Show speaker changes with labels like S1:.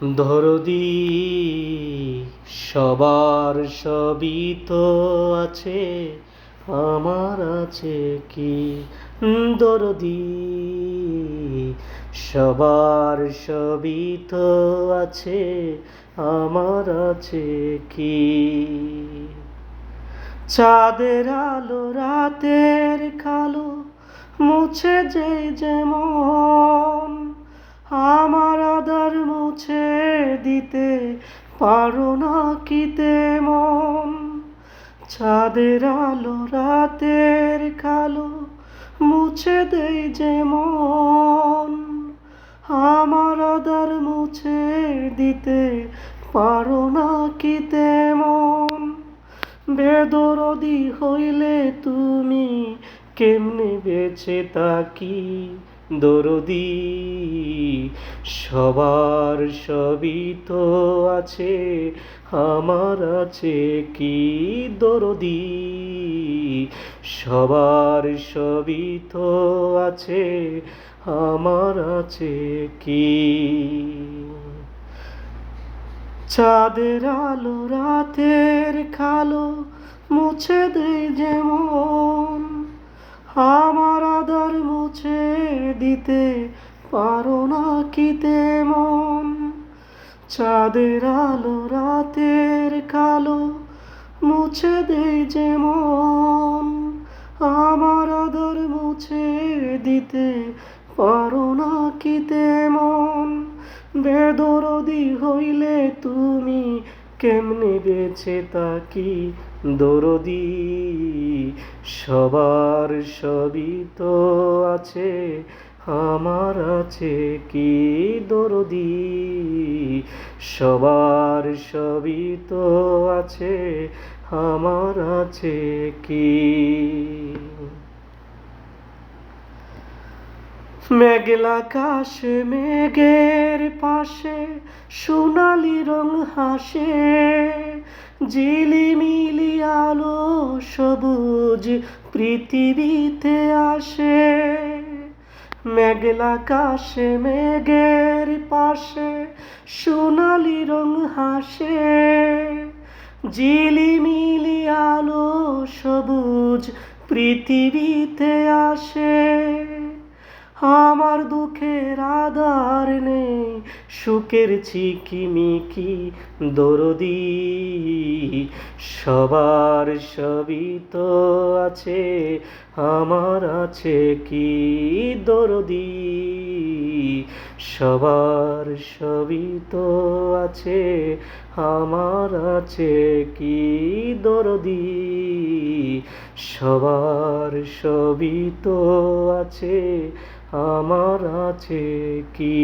S1: দরদী সবার সবই তো আছে, আমার আছে কি? দরদী সবার সবই তো আছে, আমার আছে কি? চাঁদের আলো রাতের কালো মুছে যে যেমন, আমার আধার মুছে দিতে পারো না কি তেমন? চাঁদের আলো রাতের কালো মুছে দেয় যেমন, আমার আধার মুছে দিতে পারো না কি তেমন? বেদরদি হইলে তুমি কেমনে বেঁচে থাকি? দরদি সবার সবই তো আছে, আমার আছে কি? দরদি সবার সবই তো আছে, আমার আছে কি? চাঁদের আলো রাতের কালো মুছে দেয় যেমন, আমার আধার মুছে দিতে পারো না কি তেমন? চাঁদের আলো রাতের কালো মুছে দেয় যেমন, আমার আধার মুছে দিতে পারো না কি তেমন? বেদরদি হইলে তুমি কেমনে বেঁচে থাকি? দরদি সবার সবই তো আছে, আমার আছে কি? দরদি সবার সবই তো আছে, আমার আছে কি? মেঘলা আকাশে মেঘের পাশে সোনালি রং হাসে, ঝিলিমিলি আলো সবুজ পৃথিবীতে আসে। মেঘলা আকাশে মেঘের পাশে সোনালি রং হাসে, ঝিলিমিলি আলো সবুজ পৃথিবীতে আসে। আমার দুঃখের আধার নেই, সুখের ঝিকিমিকি। দরদি সবার সবই তো আছে, আমার আছে কি? দরদি সবার সবই তো আছে, আমার আছে কি? দরদি সবার সবই তো আছে, আমার আছে কি?